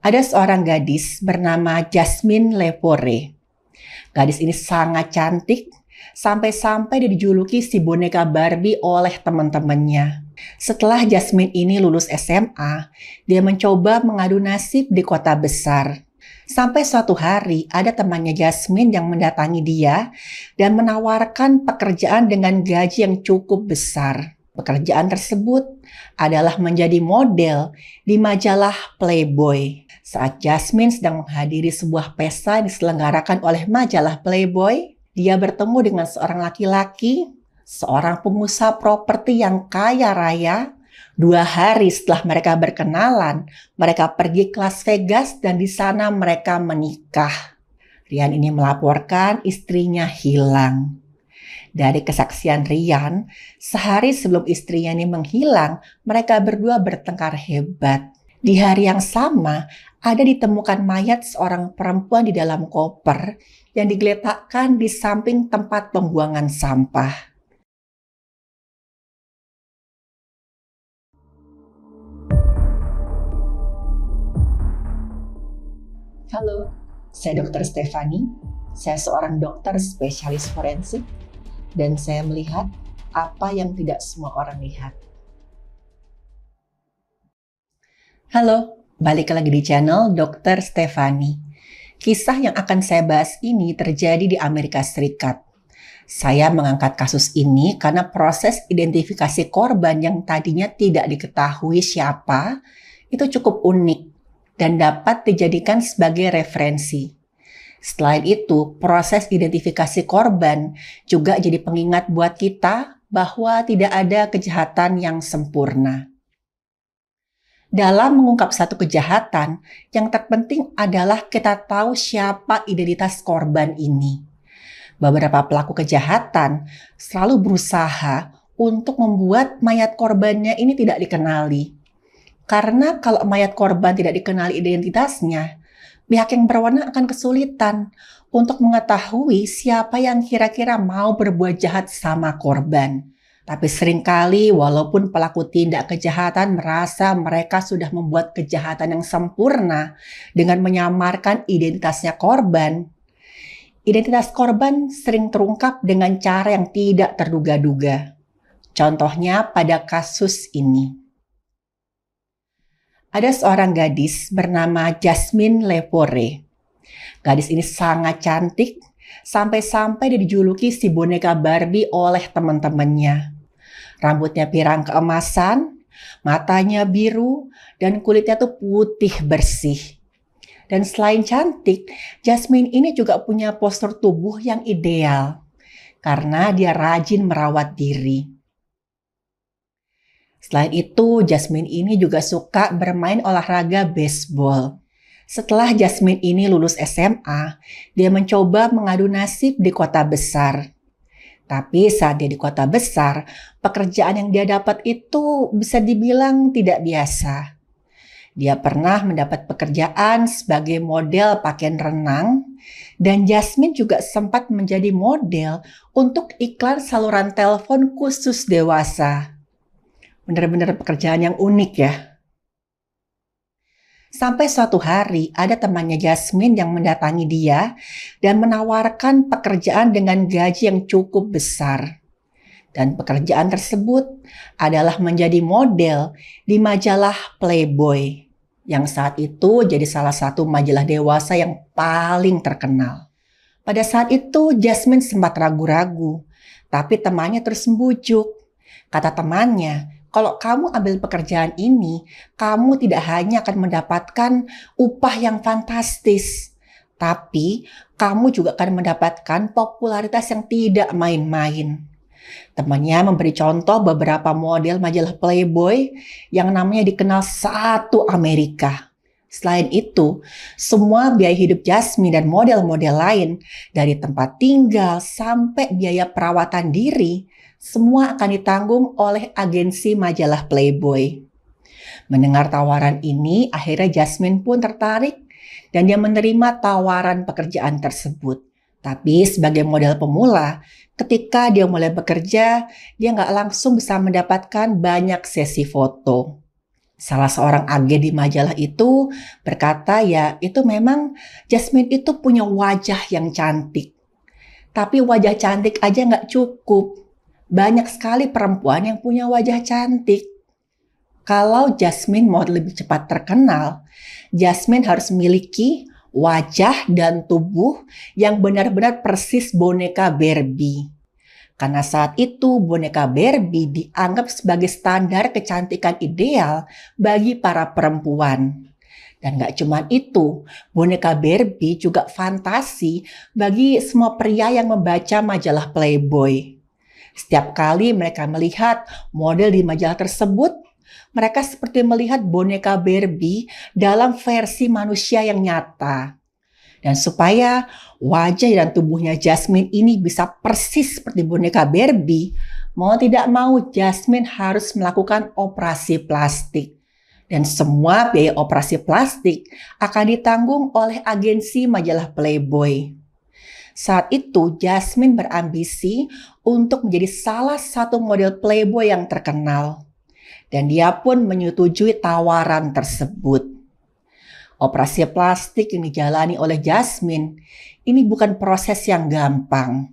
Ada seorang gadis bernama Jasmine Lepore. Gadis ini sangat cantik, sampai-sampai dia dijuluki si boneka Barbie oleh teman-temannya. Setelah Jasmine ini lulus SMA, dia mencoba mengadu nasib di kota besar. Sampai suatu hari ada temannya Jasmine yang mendatangi dia dan menawarkan pekerjaan dengan gaji yang cukup besar. Pekerjaan tersebut adalah menjadi model di majalah Playboy. Saat Jasmine sedang menghadiri sebuah pesta yang diselenggarakan oleh majalah Playboy, dia bertemu dengan seorang laki-laki, seorang pengusaha properti yang kaya raya. 2 hari setelah mereka berkenalan, mereka pergi ke Las Vegas dan di sana mereka menikah. Rian ini melaporkan istrinya hilang. Dari kesaksian Rian, sehari sebelum istrinya ini menghilang, mereka berdua bertengkar hebat. Di hari yang sama, ada ditemukan mayat seorang perempuan di dalam koper yang digeletakkan di samping tempat pembuangan sampah. Halo, saya Dr. Stefani. Saya seorang dokter spesialis forensik dan saya melihat apa yang tidak semua orang lihat. Halo, balik lagi di channel Dr. Stefani. Kisah yang akan saya bahas ini terjadi di Amerika Serikat. Saya mengangkat kasus ini karena proses identifikasi korban yang tadinya tidak diketahui siapa itu cukup unik dan dapat dijadikan sebagai referensi. Selain itu, proses identifikasi korban juga jadi pengingat buat kita bahwa tidak ada kejahatan yang sempurna. Dalam mengungkap satu kejahatan, yang terpenting adalah kita tahu siapa identitas korban ini. Beberapa pelaku kejahatan selalu berusaha untuk membuat mayat korbannya ini tidak dikenali. Karena kalau mayat korban tidak dikenali identitasnya, pihak yang berwenang akan kesulitan untuk mengetahui siapa yang kira-kira mau berbuat jahat sama korban. Tapi seringkali walaupun pelaku tindak kejahatan merasa mereka sudah membuat kejahatan yang sempurna dengan menyamarkan identitasnya korban, identitas korban sering terungkap dengan cara yang tidak terduga-duga. Contohnya pada kasus ini. Ada seorang gadis bernama Jasmine Lepore. Gadis ini sangat cantik, sampai-sampai dia dijuluki si boneka Barbie oleh teman-temannya. Rambutnya pirang keemasan, matanya biru, dan kulitnya tuh putih bersih. Dan selain cantik, Jasmine ini juga punya postur tubuh yang ideal, karena dia rajin merawat diri. Selain itu, Jasmine ini juga suka bermain olahraga baseball. Setelah Jasmine ini lulus SMA, dia mencoba mengadu nasib di kota besar. Tapi saat dia di kota besar, pekerjaan yang dia dapat itu bisa dibilang tidak biasa. Dia pernah mendapat pekerjaan sebagai model pakaian renang, dan Jasmine juga sempat menjadi model untuk iklan saluran telepon khusus dewasa. Benar-benar pekerjaan yang unik ya. Sampai suatu hari ada temannya Jasmine yang mendatangi dia dan menawarkan pekerjaan dengan gaji yang cukup besar. Dan pekerjaan tersebut adalah menjadi model di majalah Playboy, yang saat itu jadi salah satu majalah dewasa yang paling terkenal. Pada saat itu Jasmine sempat ragu-ragu, tapi temannya terus membujuk. Kata temannya, kalau kamu ambil pekerjaan ini, kamu tidak hanya akan mendapatkan upah yang fantastis, tapi kamu juga akan mendapatkan popularitas yang tidak main-main. Temannya memberi contoh beberapa model majalah Playboy yang namanya dikenal satu Amerika. Selain itu, semua biaya hidup Jasmine dan model-model lain, dari tempat tinggal sampai biaya perawatan diri, semua akan ditanggung oleh agensi majalah Playboy. Mendengar tawaran ini, akhirnya Jasmine pun tertarik dan dia menerima tawaran pekerjaan tersebut. Tapi sebagai model pemula, ketika dia mulai bekerja, dia nggak langsung bisa mendapatkan banyak sesi foto. Salah seorang agen di majalah itu berkata ya itu memang Jasmine itu punya wajah yang cantik. Tapi wajah cantik aja nggak cukup. Banyak sekali perempuan yang punya wajah cantik. Kalau Jasmine mau lebih cepat terkenal, Jasmine harus memiliki wajah dan tubuh yang benar-benar persis boneka Barbie. Karena saat itu boneka Barbie dianggap sebagai standar kecantikan ideal bagi para perempuan. Dan gak cuma itu, boneka Barbie juga fantasi bagi semua pria yang membaca majalah Playboy. Setiap kali mereka melihat model di majalah tersebut, mereka seperti melihat boneka Barbie dalam versi manusia yang nyata. Dan supaya wajah dan tubuhnya Jasmine ini bisa persis seperti boneka Barbie, mau tidak mau Jasmine harus melakukan operasi plastik. Dan semua biaya operasi plastik akan ditanggung oleh agensi majalah Playboy. Saat itu Jasmine berambisi untuk menjadi salah satu model Playboy yang terkenal. Dan dia pun menyetujui tawaran tersebut. Operasi plastik yang dijalani oleh Jasmine ini bukan proses yang gampang.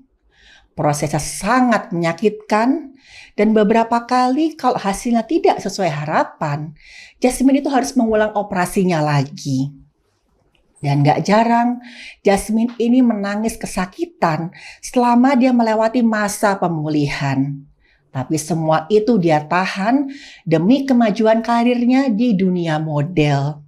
Prosesnya sangat menyakitkan dan beberapa kali kalau hasilnya tidak sesuai harapan, Jasmine itu harus mengulang operasinya lagi. Dan gak jarang, Jasmine ini menangis kesakitan selama dia melewati masa pemulihan. Tapi semua itu dia tahan demi kemajuan karirnya di dunia model.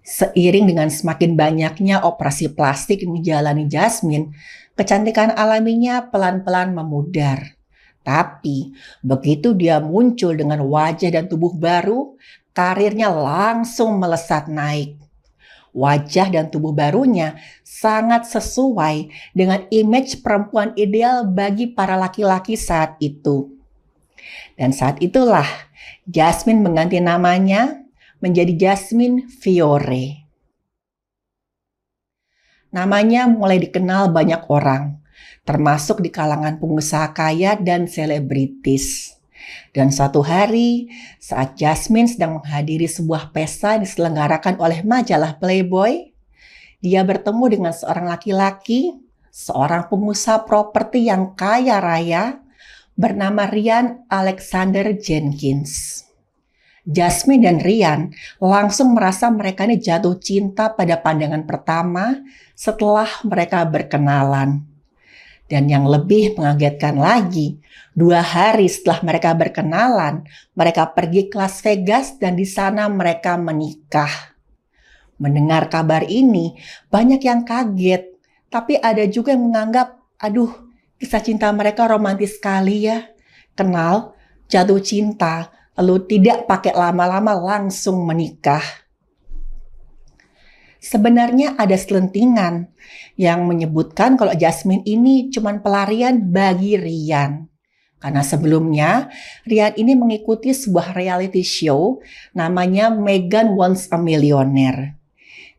Seiring dengan semakin banyaknya operasi plastik yang dijalani Jasmine, kecantikan alaminya pelan-pelan memudar. Tapi begitu dia muncul dengan wajah dan tubuh baru, karirnya langsung melesat naik. Wajah dan tubuh barunya sangat sesuai dengan image perempuan ideal bagi para laki-laki saat itu. Dan saat itulah Jasmine mengganti namanya menjadi Jasmine Fiore. Namanya mulai dikenal banyak orang, termasuk di kalangan pengusaha kaya dan selebritis. Dan suatu hari, saat Jasmine sedang menghadiri sebuah pesta yang diselenggarakan oleh majalah Playboy, dia bertemu dengan seorang laki-laki, seorang pengusaha properti yang kaya raya, bernama Ryan Alexander Jenkins. Jasmine dan Ryan langsung merasa mereka ini jatuh cinta pada pandangan pertama setelah mereka berkenalan. Dan yang lebih mengagetkan lagi, 2 hari setelah mereka berkenalan, mereka pergi ke Las Vegas dan di sana mereka menikah. Mendengar kabar ini, banyak yang kaget, tapi ada juga yang menganggap, aduh, kisah cinta mereka romantis sekali ya. Kenal, jatuh cinta, lalu tidak pakai lama-lama langsung menikah. Sebenarnya ada selentingan yang menyebutkan kalau Jasmine ini cuma pelarian bagi Ryan. Karena sebelumnya Ryan ini mengikuti sebuah reality show namanya Megan Wants a Millionaire.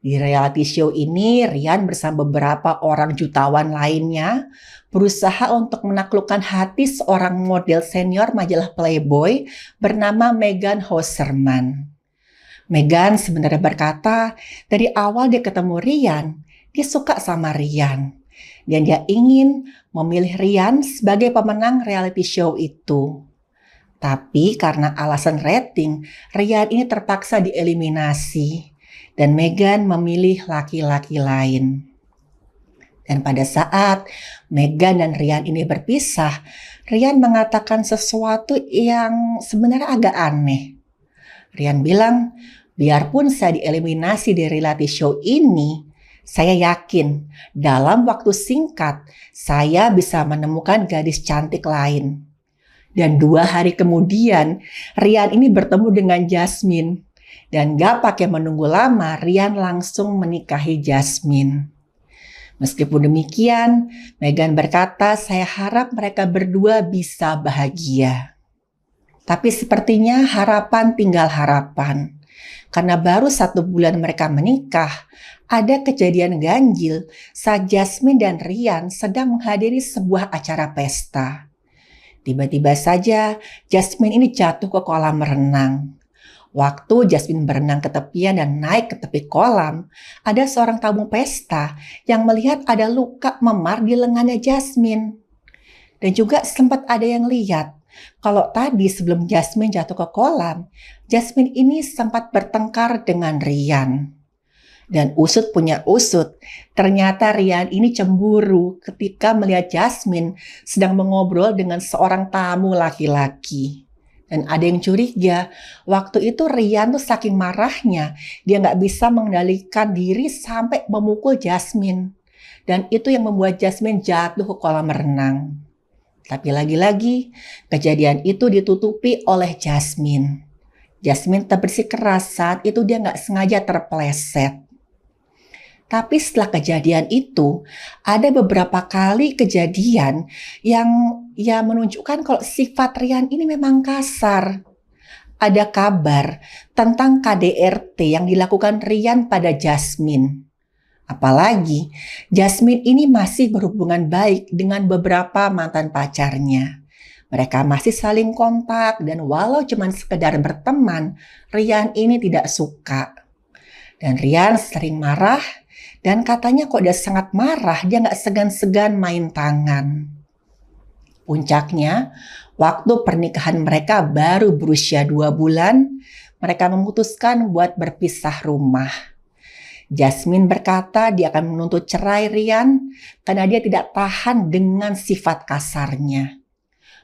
Di reality show ini Ryan bersama beberapa orang jutawan lainnya berusaha untuk menaklukkan hati seorang model senior majalah Playboy bernama Megan Hauserman. Megan sebenarnya berkata, dari awal dia ketemu Ryan, dia suka sama Ryan. Dan dia ingin memilih Ryan sebagai pemenang reality show itu. Tapi karena alasan rating, Ryan ini terpaksa dieliminasi. Dan Megan memilih laki-laki lain. Dan pada saat Megan dan Ryan ini berpisah, Ryan mengatakan sesuatu yang sebenarnya agak aneh. Ryan bilang, biarpun saya dieliminasi di reality show ini, saya yakin dalam waktu singkat saya bisa menemukan gadis cantik lain. Dan 2 hari kemudian, Ryan ini bertemu dengan Jasmine. Dan gak pakai menunggu lama, Ryan langsung menikahi Jasmine. Meskipun demikian, Megan berkata, saya harap mereka berdua bisa bahagia. Tapi sepertinya harapan tinggal harapan. Karena baru 1 bulan mereka menikah, ada kejadian ganjil saat Jasmine dan Ryan sedang menghadiri sebuah acara pesta. Tiba-tiba saja Jasmine ini jatuh ke kolam renang. Waktu Jasmine berenang ke tepian dan naik ke tepi kolam, ada seorang tamu pesta yang melihat ada luka memar di lengannya Jasmine. Dan juga sempat ada yang lihat kalau tadi sebelum Jasmine jatuh ke kolam, Jasmine ini sempat bertengkar dengan Rian. Dan usut punya usut, ternyata Rian ini cemburu ketika melihat Jasmine sedang mengobrol dengan seorang tamu laki-laki. Dan ada yang curiga, waktu itu Rian tuh saking marahnya, dia nggak bisa mengendalikan diri sampai memukul Jasmine. Dan itu yang membuat Jasmine jatuh ke kolam renang. Tapi lagi-lagi, kejadian itu ditutupi oleh Jasmine. Jasmine terbersikeras saat itu dia nggak sengaja terpeleset. Tapi setelah kejadian itu, ada beberapa kali kejadian yang ya menunjukkan kalau sifat Rian ini memang kasar. Ada kabar tentang KDRT yang dilakukan Rian pada Jasmine. Apalagi Jasmine ini masih berhubungan baik dengan beberapa mantan pacarnya. Mereka masih saling kontak dan walau cuma sekedar berteman, Rian ini tidak suka. Dan Rian sering marah dan katanya kok dia sangat marah, dia nggak segan-segan main tangan. Puncaknya, waktu pernikahan mereka baru berusia 2 bulan, mereka memutuskan buat berpisah rumah. Jasmine berkata dia akan menuntut cerai Rian karena dia tidak tahan dengan sifat kasarnya.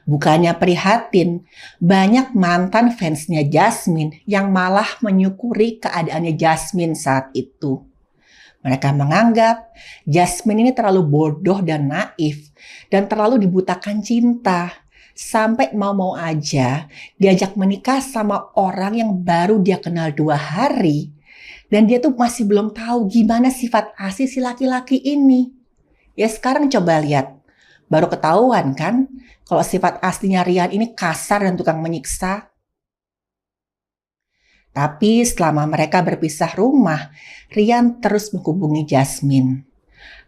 Bukannya prihatin, banyak mantan fansnya Jasmine yang malah menyukuri keadaannya Jasmine saat itu. Mereka menganggap Jasmine ini terlalu bodoh dan naif dan terlalu dibutakan cinta. Sampai mau-mau aja diajak menikah sama orang yang baru dia kenal 2 hari. Dan dia tuh masih belum tahu gimana sifat asli si laki-laki ini. Ya sekarang coba lihat. Baru ketahuan kan kalau sifat aslinya Rian ini kasar dan tukang menyiksa. Tapi selama mereka berpisah rumah, Rian terus menghubungi Jasmine.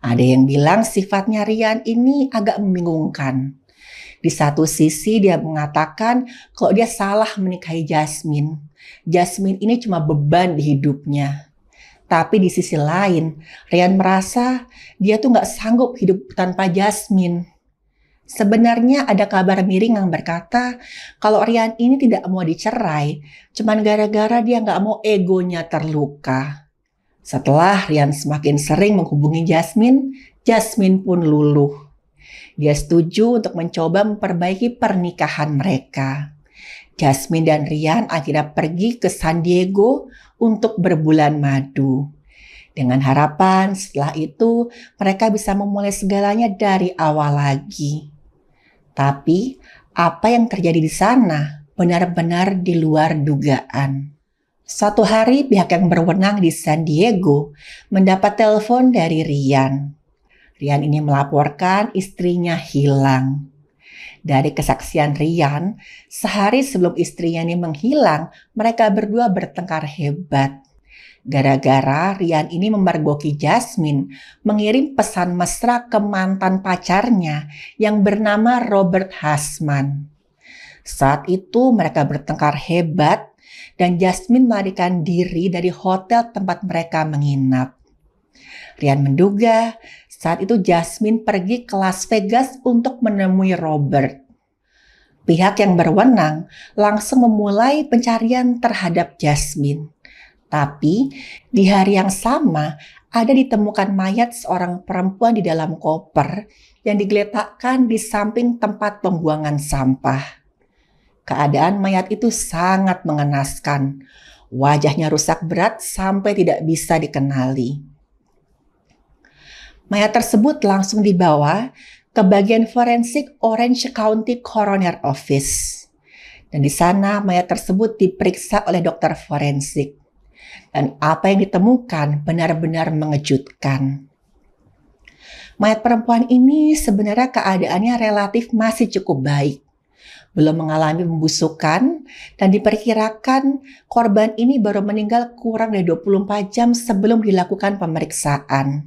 Ada yang bilang sifatnya Rian ini agak membingungkan. Di satu sisi dia mengatakan kalau dia salah menikahi Jasmine. Jasmine ini cuma beban di hidupnya. Tapi di sisi lain, Rian merasa dia tuh gak sanggup hidup tanpa Jasmine. Sebenarnya ada kabar miring yang berkata kalau Rian ini tidak mau dicerai, cuman gara-gara dia nggak mau egonya terluka. Setelah Rian semakin sering menghubungi Jasmine, Jasmine pun luluh. Dia setuju untuk mencoba memperbaiki pernikahan mereka. Jasmine dan Rian akhirnya pergi ke San Diego untuk berbulan madu. Dengan harapan setelah itu mereka bisa memulai segalanya dari awal lagi. Tapi apa yang terjadi di sana benar-benar di luar dugaan. Suatu hari pihak yang berwenang di San Diego mendapat telepon dari Rian. Rian ini melaporkan istrinya hilang. Dari kesaksian Rian, sehari sebelum istrinya ini menghilang, mereka berdua bertengkar hebat. Gara-gara Rian ini memergoki Jasmine mengirim pesan mesra ke mantan pacarnya yang bernama Robert Hassman. Saat itu mereka bertengkar hebat dan Jasmine melarikan diri dari hotel tempat mereka menginap. Rian menduga saat itu Jasmine pergi ke Las Vegas untuk menemui Robert. Pihak yang berwenang langsung memulai pencarian terhadap Jasmine. Tapi di hari yang sama ada ditemukan mayat seorang perempuan di dalam koper yang digeletakkan di samping tempat pembuangan sampah. Keadaan mayat itu sangat mengenaskan. Wajahnya rusak berat sampai tidak bisa dikenali. Mayat tersebut langsung dibawa ke bagian forensik Orange County Coroner Office. Dan di sana mayat tersebut diperiksa oleh dokter forensik. Dan apa yang ditemukan benar-benar mengejutkan. Mayat perempuan ini sebenarnya keadaannya relatif masih cukup baik. Belum mengalami pembusukan dan diperkirakan korban ini baru meninggal kurang dari 24 jam sebelum dilakukan pemeriksaan.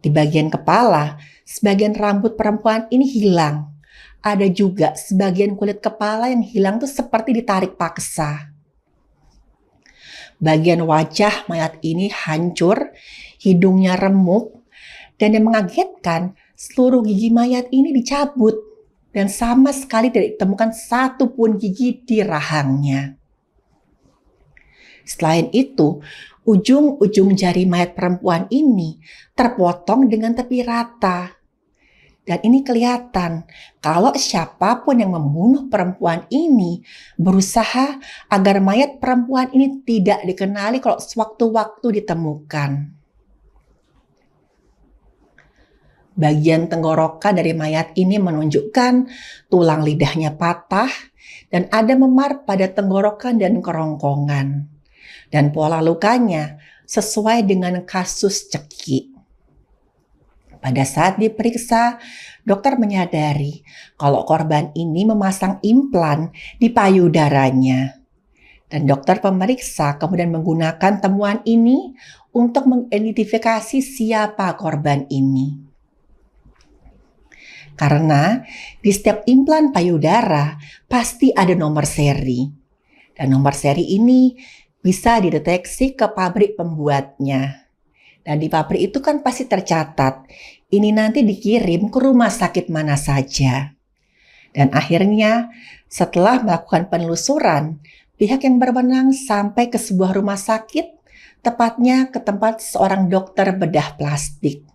Di bagian kepala, sebagian rambut perempuan ini hilang. Ada juga sebagian kulit kepala yang hilang tuh seperti ditarik paksa. Bagian wajah mayat ini hancur, hidungnya remuk, dan yang mengagetkan, seluruh gigi mayat ini dicabut dan sama sekali tidak ditemukan satu pun gigi di rahangnya. Selain itu, ujung-ujung jari mayat perempuan ini terpotong dengan tepi rata. Dan ini kelihatan kalau siapapun yang membunuh perempuan ini berusaha agar mayat perempuan ini tidak dikenali kalau sewaktu-waktu ditemukan. Bagian tenggorokan dari mayat ini menunjukkan tulang lidahnya patah dan ada memar pada tenggorokan dan kerongkongan. Dan pola lukanya sesuai dengan kasus cekik. Pada saat diperiksa, dokter menyadari kalau korban ini memasang implan di payudaranya. Dan dokter pemeriksa kemudian menggunakan temuan ini untuk mengidentifikasi siapa korban ini. Karena di setiap implan payudara pasti ada nomor seri. Dan nomor seri ini bisa dideteksi ke pabrik pembuatnya. Dan di pabrik itu kan pasti tercatat, ini nanti dikirim ke rumah sakit mana saja. Dan akhirnya setelah melakukan penelusuran, pihak yang berwenang sampai ke sebuah rumah sakit, tepatnya ke tempat seorang dokter bedah plastik.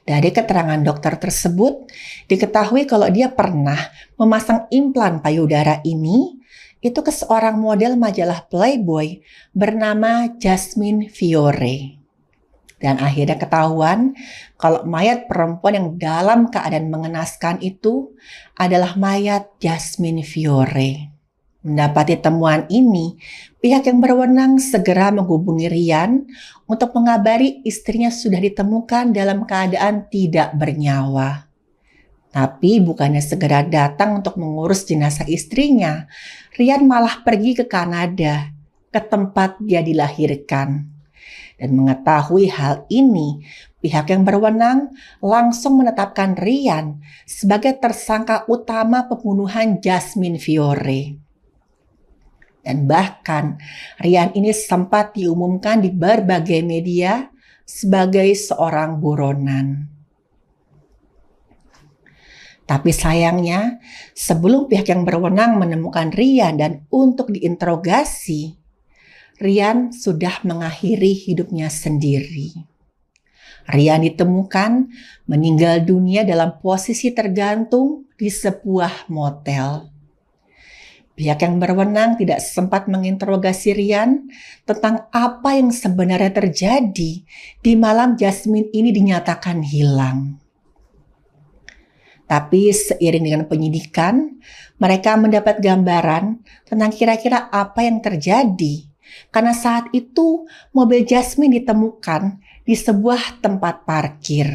Dari keterangan dokter tersebut, diketahui kalau dia pernah memasang implan payudara ini, itu ke seorang model majalah Playboy bernama Jasmine Fiore. Dan akhirnya ketahuan kalau mayat perempuan yang dalam keadaan mengenaskan itu adalah mayat Jasmine Fiore. Mendapati temuan ini, pihak yang berwenang segera menghubungi Rian untuk mengabari istrinya sudah ditemukan dalam keadaan tidak bernyawa. Tapi bukannya segera datang untuk mengurus jenazah istrinya, Rian malah pergi ke Kanada, ke tempat dia dilahirkan. Dan mengetahui hal ini, pihak yang berwenang langsung menetapkan Rian sebagai tersangka utama pembunuhan Jasmine Fiore. Dan bahkan Rian ini sempat diumumkan di berbagai media sebagai seorang buronan. Tapi sayangnya, sebelum pihak yang berwenang menemukan Rian dan untuk diinterogasi, Rian sudah mengakhiri hidupnya sendiri. Rian ditemukan meninggal dunia dalam posisi tergantung di sebuah motel. Pihak yang berwenang tidak sempat menginterogasi Rian tentang apa yang sebenarnya terjadi di malam Jasmine ini dinyatakan hilang. Tapi seiring dengan penyidikan, mereka mendapat gambaran tentang kira-kira apa yang terjadi. Karena saat itu mobil Jasmine ditemukan di sebuah tempat parkir.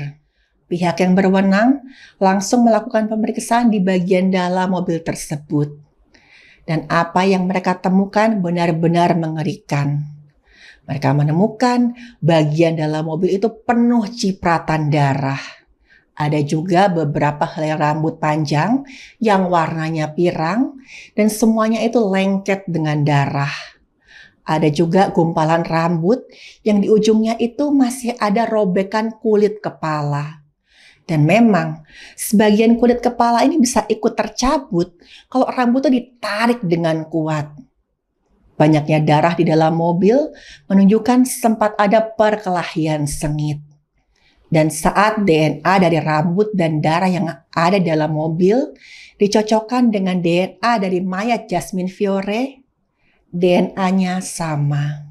Pihak yang berwenang langsung melakukan pemeriksaan di bagian dalam mobil tersebut. Dan apa yang mereka temukan benar-benar mengerikan. Mereka menemukan bagian dalam mobil itu penuh cipratan darah. Ada juga beberapa helai rambut panjang yang warnanya pirang dan semuanya itu lengket dengan darah. Ada juga gumpalan rambut yang di ujungnya itu masih ada robekan kulit kepala. Dan memang sebagian kulit kepala ini bisa ikut tercabut kalau rambut itu ditarik dengan kuat. Banyaknya darah di dalam mobil menunjukkan sempat ada perkelahian sengit. Dan saat DNA dari rambut dan darah yang ada dalam mobil dicocokkan dengan DNA dari mayat Jasmine Fiore, DNA-nya sama.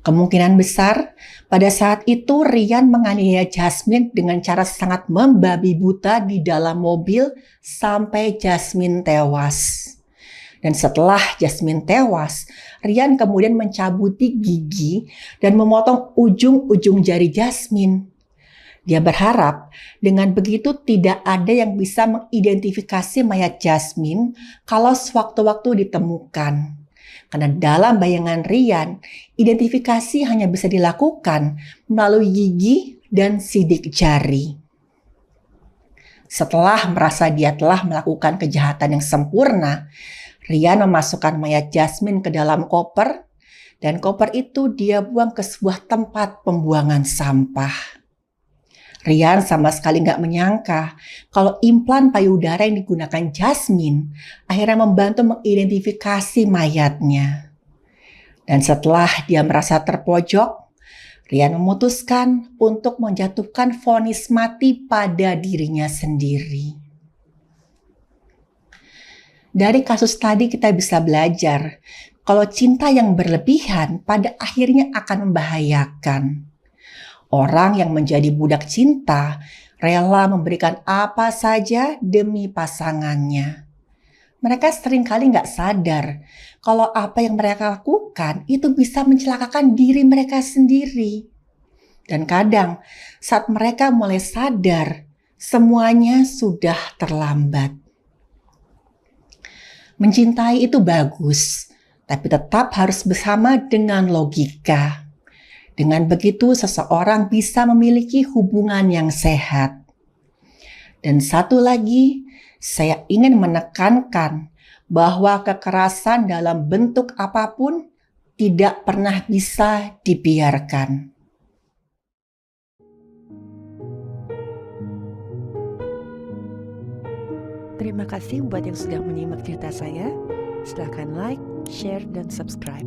Kemungkinan besar pada saat itu Rian menganiaya Jasmine dengan cara sangat membabi buta di dalam mobil sampai Jasmine tewas. Dan setelah Jasmine tewas, Rian kemudian mencabuti gigi dan memotong ujung-ujung jari Jasmine. Dia berharap dengan begitu tidak ada yang bisa mengidentifikasi mayat Jasmine kalau sewaktu-waktu ditemukan. Karena dalam bayangan Rian, identifikasi hanya bisa dilakukan melalui gigi dan sidik jari. Setelah merasa dia telah melakukan kejahatan yang sempurna, Rian memasukkan mayat Jasmine ke dalam koper, dan koper itu dia buang ke sebuah tempat pembuangan sampah. Rian sama sekali nggak menyangka kalau implan payudara yang digunakan Jasmine akhirnya membantu mengidentifikasi mayatnya. Dan setelah dia merasa terpojok, Rian memutuskan untuk menjatuhkan vonis mati pada dirinya sendiri. Dari kasus tadi kita bisa belajar kalau cinta yang berlebihan pada akhirnya akan membahayakan. Orang yang menjadi budak cinta rela memberikan apa saja demi pasangannya. Mereka seringkali nggak sadar kalau apa yang mereka lakukan itu bisa mencelakakan diri mereka sendiri. Dan kadang saat mereka mulai sadar, semuanya sudah terlambat. Mencintai itu bagus, tapi tetap harus bersama dengan logika. Dengan begitu, seseorang bisa memiliki hubungan yang sehat. Dan satu lagi, saya ingin menekankan bahwa kekerasan dalam bentuk apapun tidak pernah bisa dibiarkan. Terima kasih buat yang sudah menyimak cerita saya. Silahkan like, share, dan subscribe.